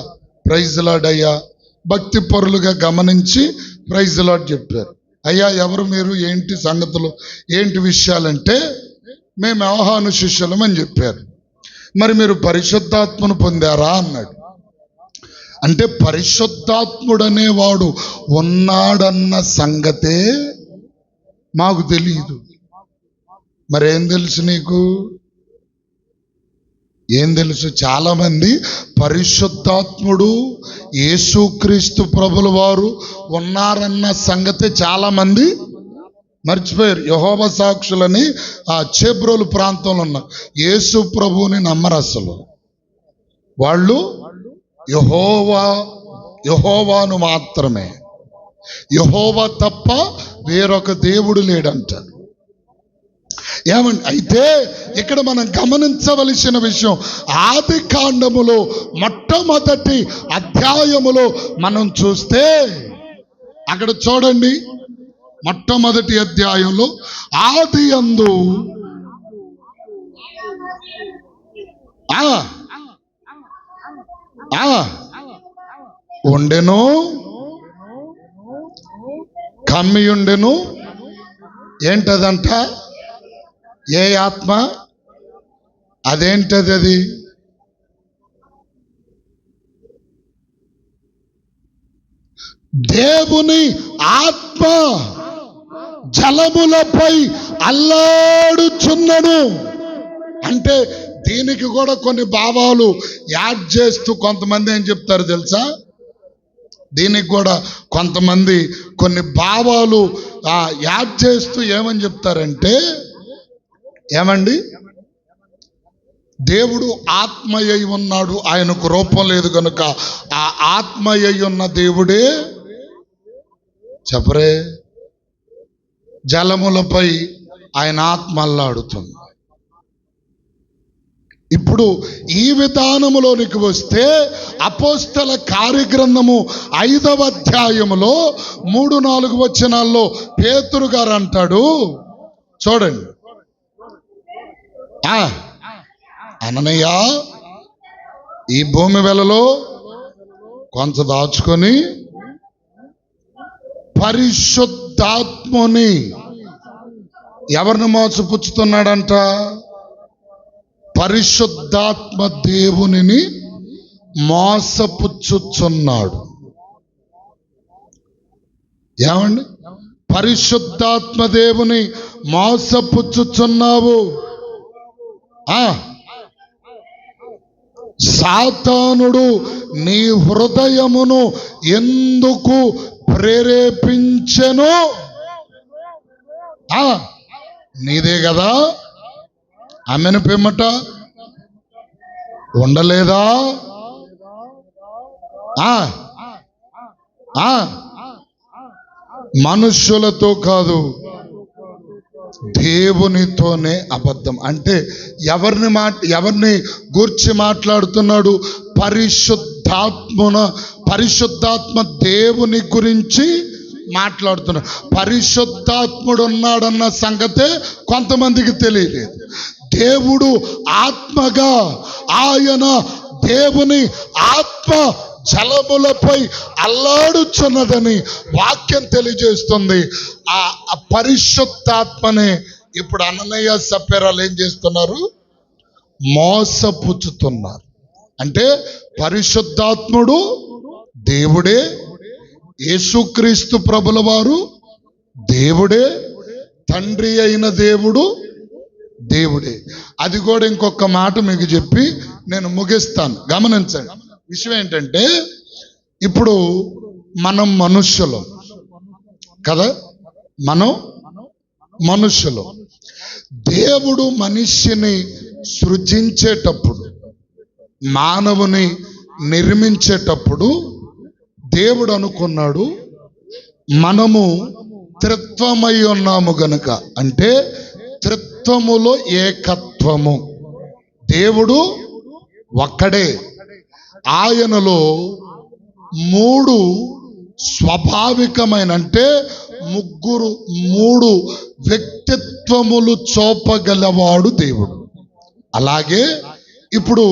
ప్రైజ్ లార్డ్ అయ్యా, భక్తి పరులుగా గమనించి ప్రైజ్ లార్డ్ చెప్పారు. అయ్యా ఎవరు మీరు, ఏంటి సంగతులు, ఏంటి విషయాలంటే, మేము యోహాను శిష్యులం అని చెప్పారు. మరి మీరు పరిశుద్ధాత్మను పొందారా అన్నాడు. అంటే పరిశుద్ధాత్ముడనేవాడు ఉన్నాడన్న సంగతే మాకు తెలియదు. మరేం తెలుసు నీకు? ఏం తెలుసు? చాలా మంది పరిశుద్ధాత్ముడు యేసుక్రీస్తు ప్రభుల వారు ఉన్నారన్న సంగతి చాలా మంది మర్చిపోయారు. యెహోవా సాక్షులని ఆ చెబ్రోలు ప్రాంతంలో ఉన్న యేసు ప్రభువుని నమ్మరు అసలు. వాళ్ళు యెహోవాను మాత్రమే, యెహోవా తప్ప వేరొక దేవుడు లేడంటారు. ఏమండి, అయితే ఇక్కడ మనం గమనించవలసిన విషయం, ఆది కాండములో మొట్టమొదటి అధ్యాయములో మనం చూస్తే అక్కడ చూడండి, మొట్టమొదటి అధ్యాయంలో ఆది యందు ఉండెను, కమ్మి ఉండెను. ఏంటదంట? ఏ ఆత్మ? అదేంటది? అది దేవుని ఆత్మ జలములపై అల్లాడుచున్నను. అంటే దీనికి కూడా కొన్ని భావాలు యాడ్ చేస్తూ కొంతమంది ఏం చెప్తారు తెలుసా? దీనికి కూడా కొంతమంది కొన్ని భావాలు యాడ్ చేస్తూ ఏమని చెప్తారంటే, ఏమండి, దేవుడు ఆత్మయ్య ఉన్నాడు, ఆయనకు రూపం లేదు కనుక ఆ ఆత్మయ్య ఉన్న దేవుడే చెప్పరే జలములపై ఆయన ఆత్మ అల్లాడుతుంది. ఇప్పుడు ఈ విధానములోనికి వస్తే అపోస్తల కార్యగ్రంథము 5వ అధ్యాయములో 3-4 వచనాల్లో పేతురు గారు అంటాడు, చూడండి, అననయ్య ఈ భూమి వెలలో కొంత దాచుకొని పరిశుద్ధాత్ముని ఎవరిని మోసపుచ్చుతున్నాడంట? పరిశుద్ధాత్మ దేవునిని మోసపుచ్చుచున్నాడు. ఏమండి? పరిశుద్ధాత్మ దేవుని మోసపుచ్చుచున్నావు. సాతానుడు నీ హృదయమును ఎందుకు ప్రేరేపించెను? నీదే కదా. ఆమెను పిమ్మట ఉండలేదా? మనుష్యులతో కాదు, దేవునితోనే అబద్ధం. అంటే ఎవరిని గూర్చి మాట్లాడుతున్నాడు? పరిశుద్ధాత్మ దేవుని గురించి మాట్లాడుతున్నాడు. పరిశుద్ధాత్ముడు ఉన్నాడన్న సంగతే కొంతమందికి తెలియలేదు. దేవుడు ఆత్మగా, ఆయన దేవుని ఆత్మ జలములపై అల్లాడుచున్నదని వాక్యం తెలియజేస్తుంది. ఆ పరిశుద్ధాత్మనే ఇప్పుడు అననీయ సప్ఫీరాలు ఏం చేస్తున్నారు? మోసపుచ్చుతున్నారు. అంటే పరిశుద్ధాత్ముడు దేవుడే, యేసుక్రీస్తు ప్రభుల వారు దేవుడే, తండ్రి అయిన దేవుడు దేవుడే. అది కూడా ఇంకొక మాట మీకు చెప్పి నేను ముగిస్తాను. గమనించండి. విషయం ఏంటంటే, ఇప్పుడు మనం మనుష్యులం కదా, మనం మనుష్యులం. దేవుడు మనిషిని సృజించేటప్పుడు, మానవుని నిర్మించేటప్పుడు దేవుడు అనుకున్నాడు, మనము త్రిత్వమై ఉన్నాము గనుక, అంటే త్రిత్వములో ఏకత్వము. దేవుడు ఒక్కడే, ఆయనలో మూడు స్వాభావికమైన, అంటే మూడు వ్యక్తిత్వములు చూపగలవాడు దేవుడు. అలాగే ఇప్పుడు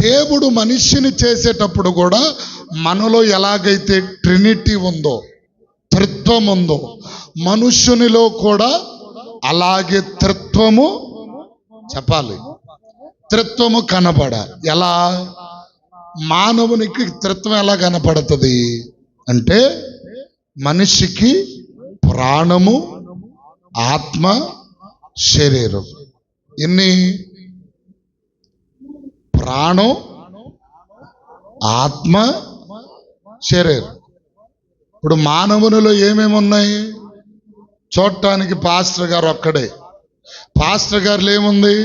దేవుడు మనిషిని చేసేటప్పుడు కూడా మనలో ఎలాగైతే ట్రినిటీ ఉందో, త్రిత్వం ఉందో, మనుష్యునిలో కూడా అలాగే త్రిత్వము చెప్పాలి, త్రిత్వము కనపడాలి. ఎలా? మానవునికి త్రిత్వం ఎలా కనపడుతుంది అంటే, మనిషికి ప్రాణము, ఆత్మ, శరీరం. ఎన్ని? ప్రాణం, ఆత్మ, శరీరం. ఇప్పుడు మానవునిలో ఏమేమి ఉన్నాయి? చూడటానికి పాస్టర్ గారు ఒక్కడే. పాస్టర్ గారిలో ఏముంది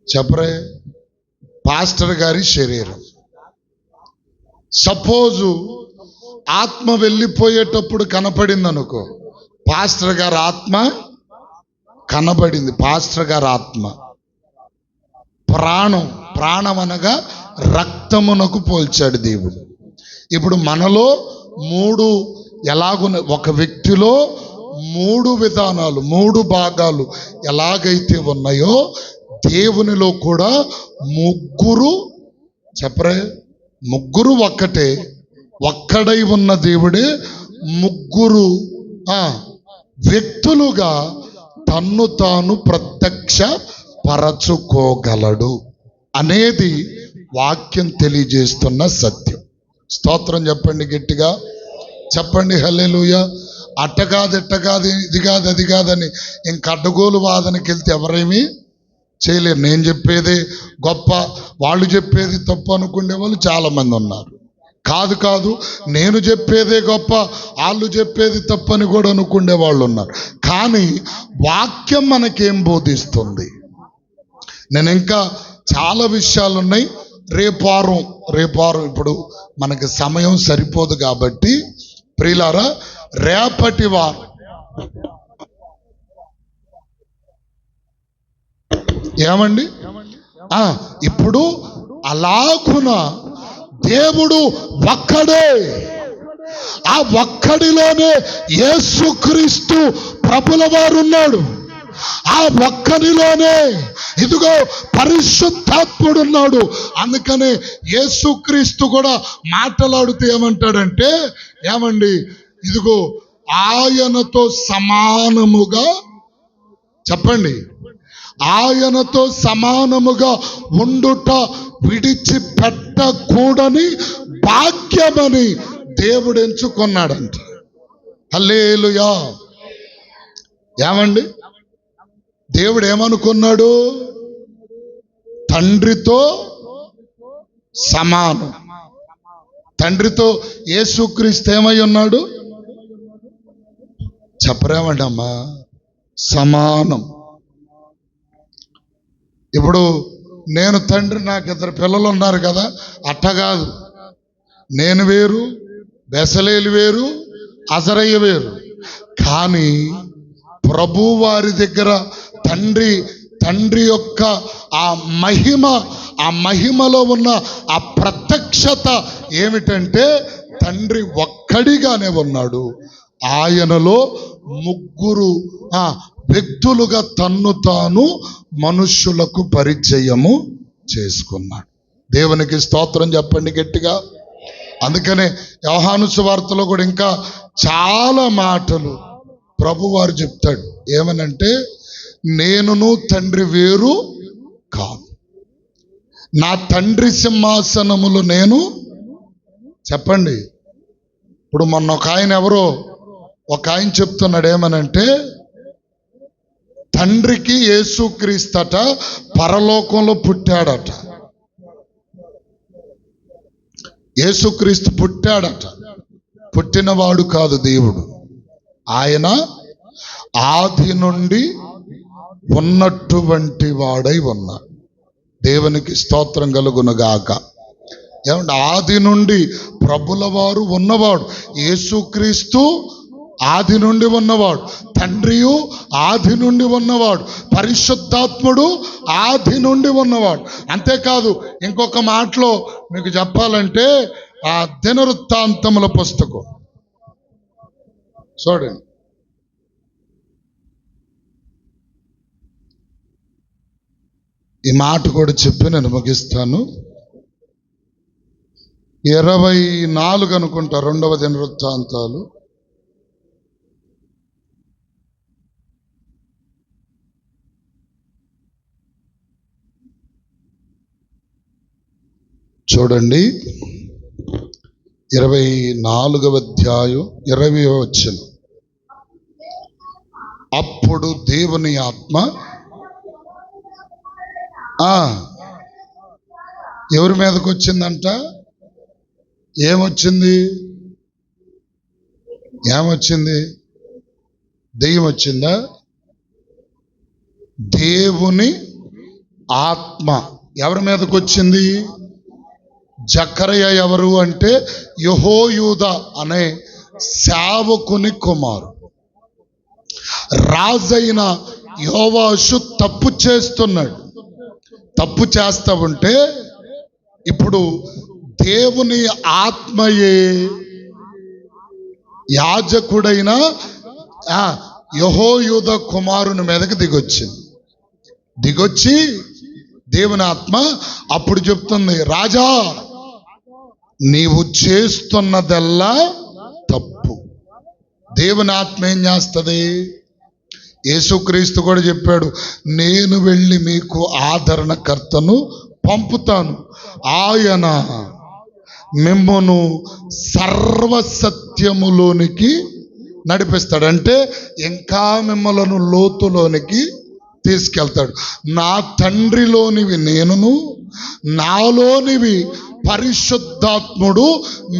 చెప్పరే? పాస్టర్ గారి శరీరం. సపోజు ఆత్మ వెళ్ళిపోయేటప్పుడు కనపడింది అనుకో, పాస్టర్ గారి ఆత్మ కనబడింది. పాస్టర్ గారి ఆత్మ. ప్రాణం అనగా రక్తమునకు పోల్చాడు దేవుడు. ఇప్పుడు మనలో మూడు ఎలాగున్న, ఒక వ్యక్తిలో మూడు విధానాలు, మూడు భాగాలు ఎలాగైతే ఉన్నాయో, దేవునిలో కూడా ముగ్గురు చెప్పరే, ముగ్గురు ఒక్కటే, ఒక్కడై ఉన్న దేవుడే ముగ్గురు వ్యక్తులుగా తన్ను తాను ప్రత్యక్ష పరచుకోగలడు అనేది వాక్యం తెలియజేస్తున్న సత్యం. స్తోత్రం చెప్పండి, గట్టిగా చెప్పండి హల్లెలూయా. అట్ట కాదు, ఇట్ట కాదు, ఇది కాదు, అది కాదని ఇంక అడ్డగోలు వాదనకి వెళ్తే ఎవరేమీ చేయలేరు. నేను చెప్పేదే గొప్ప, వాళ్ళు చెప్పేది తప్పు అనుకునే వాళ్ళు చాలా మంది ఉన్నారు. కాదు నేను చెప్పేదే గొప్ప, వాళ్ళు చెప్పేది తప్పని కూడా అనుకునే వాళ్ళు ఉన్నారు. కానీ వాక్యం మనకేం బోధిస్తుంది? నేను ఇంకా చాలా విషయాలు ఉన్నాయి. రేపారం ఇప్పుడు మనకి సమయం సరిపోదు కాబట్టి ప్రియులారా, రేపటి వారం ఏమండి, ఇప్పుడు అలాగున దేవుడు ఒక్కడే, ఆ ఒక్కడిలోనే యేసుక్రీస్తు ప్రభుల వారు ఉన్నాడు. ఆ ఒక్కడిలోనే ఇదిగో పరిశుద్ధాత్ముడు ఉన్నాడు. అందుకనే యేసుక్రీస్తు కూడా మాట్లాడుతూ ఏమంటాడంటే, ఏమండి, ఇదిగో ఆయనతో సమానముగా, చెప్పండి, ఆయనతో సమానముగా ఉండుట విడిచిపెట్టకూడని భాగ్యమని దేవుడు ఎంచుకున్నాడంట. హల్లెలూయా. ఏమండి, దేవుడు ఏమనుకున్నాడు? తండ్రితో సమానం. తండ్రితో యేసుక్రీస్తు ఏమై ఉన్నాడు? చెప్పరేమండి అమ్మా? సమానం. ఇప్పుడు నేను తండ్రి, నాకు 2 పిల్లలు ఉన్నారు కదా, అట్ట కాదు. నేను వేరు, బెసలేలు వేరు, అజరయ్య వేరు. కానీ ప్రభు వారి దగ్గర తండ్రి యొక్క ఆ మహిమలో ఉన్న ఆ ప్రత్యక్షత ఏమిటంటే, తండ్రి ఒక్కడిగానే ఉన్నాడు. ఆయనలో 3 వ్యక్తులుగా తన్ను తాను మనుష్యులకు పరిచయము చేసుకున్నాడు. దేవునికి స్తోత్రం చెప్పండి గట్టిగా. అందుకనే యోహాను సువార్తలో కూడా ఇంకా చాలా మాటలు ప్రభువారు చెప్తాడు. ఏమనంటే, నేనును తండ్రి వేరు కాదు, నా తండ్రి సింహాసనములు నేను, చెప్పండి. ఇప్పుడు మొన్న ఒక ఆయన చెప్తున్నాడు, ఏమనంటే, తండ్రికి యేసుక్రీస్తట పరలోకంలో పుట్టాడట. యేసుక్రీస్తు పుట్టాడట. పుట్టినవాడు కాదు దేవుడు, ఆయన ఆది నుండి ఉన్నటువంటి వాడై ఉన్నాడు. దేవునికి స్తోత్రం కలుగునుగాక. ఏమంటే, ఆది నుండి ప్రభుల వారు ఉన్నవాడు. యేసుక్రీస్తు ఆది నుండి ఉన్నవాడు, తండ్రియు ఆది నుండి ఉన్నవాడు, పరిశుద్ధాత్ముడు ఆది నుండి ఉన్నవాడు. అంతేకాదు, ఇంకొక మాటలో మీకు చెప్పాలంటే, ఆ దినవృత్తాంతముల పుస్తకం చూడండి. ఈ మాట కూడా చెప్పి నేను ముగిస్తాను. 24 అనుకుంటా, 2వ దినవృత్తాంతాలు. చూడండి, 24వ అధ్యాయం 20వ వచనం. అప్పుడు దేవుని ఆత్మ ఎవరి మీదకి వచ్చిందంట? ఏమొచ్చింది? దెయ్యం వచ్చిందా? దేవుని ఆత్మ ఎవరి మీదకి వచ్చింది? జకరయ్య ఎవరు అంటే, యెహోయూద అనే సేవకుని కుమారు. రాజైన యోవాషు తప్పు చేస్తున్నాడు. తప్పు చేస్తా ఉంటే ఇప్పుడు దేవుని ఆత్మయే యాజకుడైన యెహోయూద కుమారుని మీదకి దిగొచ్చి దేవుని ఆత్మ అప్పుడు చెప్తుంది, రాజా, నీవు చేస్తున్నదల్లా తప్పు. దేవుని ఆత్మ ఏం చేస్తుంది? యేసుక్రీస్తు కూడా చెప్పాడు, నేను వెళ్ళి మీకు ఆదరణకర్తను పంపుతాను, ఆయన మిమ్మును సర్వసత్యములోనికి నడిపిస్తాడు. అంటే ఇంకా మిమ్మలను లోతులోనికి తీసుకెళ్తాడు. నా తండ్రిలోనివి నేనును, నాలోనివి పరిశుద్ధాత్ముడు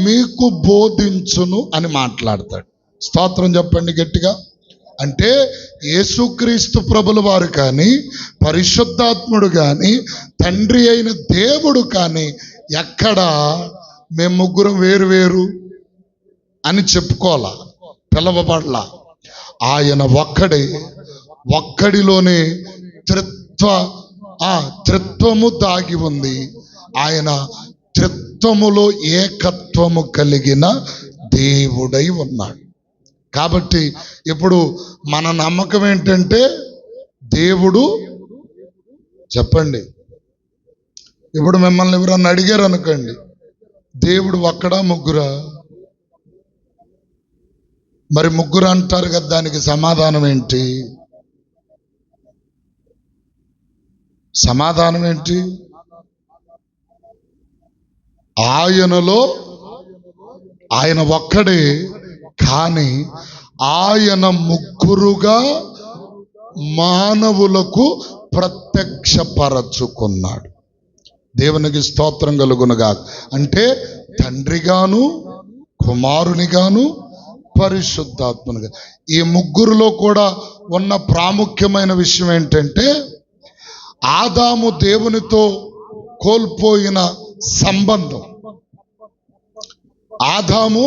మీకు బోధించును అని మాట్లాడతాడు. స్తోత్రం చెప్పండి గట్టిగా. అంటే యేసుక్రీస్తు ప్రభుల వారు కానీ, పరిశుద్ధాత్ముడు కానీ, తండ్రి అయిన దేవుడు కానీ ఎక్కడ మేము ముగ్గురం వేరు అని చెప్పుకోవాలా, పిలవబడలా. ఆయన ఒక్కడిలోనే త్రిత్వము దాగి ఉంది. ఆయన త్రిత్వములో ఏకత్వము కలిగిన దేవుడై ఉన్నాడు. కాబట్టి ఇప్పుడు మన నమ్మకం ఏంటంటే, దేవుడు చెప్పండి. ఇప్పుడు మిమ్మల్ని ఎవరన్నా అడిగారు అనుకోండి, దేవుడు ఒక్కడా ముగ్గురా? మరి ముగ్గురు అంటారు కదా, దానికి సమాధానం ఏంటి? సమాధానం ఏంటి? ఆయన ఒక్కడే, కానీ ఆయన ముగ్గురుగా మానవులకు ప్రత్యక్షపరచుకున్నాడు. దేవునికి స్తోత్రం కలుగునుగా. అంటే తండ్రిగాను, కుమారునిగాను, పరిశుద్ధాత్మనిగా. ఈ ముగ్గురులో కూడా ఉన్న ప్రాముఖ్యమైన విషయం ఏంటంటే, ఆదాము దేవునితో కోల్పోయిన సంబంధం, ఆదాము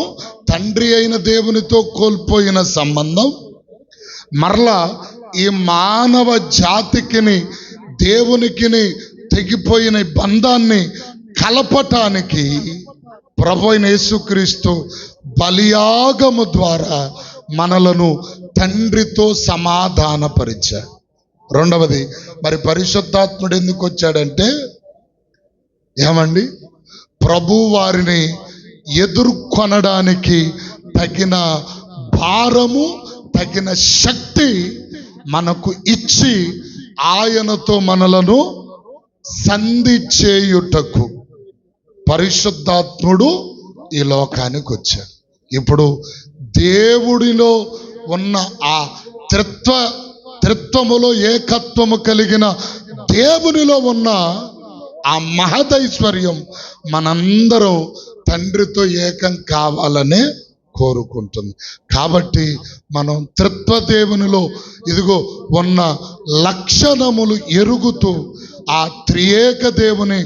తండ్రి అయిన దేవునితో కోల్పోయిన సంబంధం మరలా ఈ మానవ జాతికిని దేవునికిని తెగిపోయిన బంధాన్ని కలపటానికి ప్రభు అయిన యేసుక్రీస్తు బలియాగము ద్వారా మనలను తండ్రితో సమాధానపరిచాడు. రెండవది, మరి పరిశుద్ధాత్ముడు ఎందుకు వచ్చాడంటే, ఏమండి, ప్రభు వారిని ఎదుర్కొనడానికి తగిన భారము, తగిన శక్తి మనకు ఇచ్చి ఆయనతో మనలను సంధి చేయుటకు పరిశుద్ధాత్ముడు ఈ లోకానికి వచ్చాడు. ఇప్పుడు దేవుడిలో ఉన్న ఆ త్రిత్వములో ఏకత్వము కలిగిన దేవునిలో ఉన్న ఆ మహదైశ్వర్యం మనందరూ తండ్రితో ఏకం కావాలనే కోరుకుంటుంది. కాబట్టి మనం త్రిత్వదేవునిలో ఇదిగో ఉన్న లక్షణములు ఎరుగుతూ ఆ త్రియేక దేవుని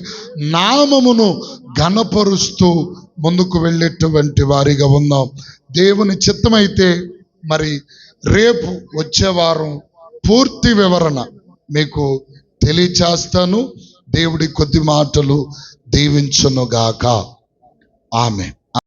నామమును ఘనపరుస్తూ ముందుకు వెళ్ళేటువంటి వారిగా ఉన్నాం. దేవుని చిత్తమైతే మరి రేపు వచ్చే వారం పూర్తి వివరణ మీకు తెలియచేస్తాను. దేవుడి కొద్ది మాటలు దీవించునుగాక. ఆమేన్.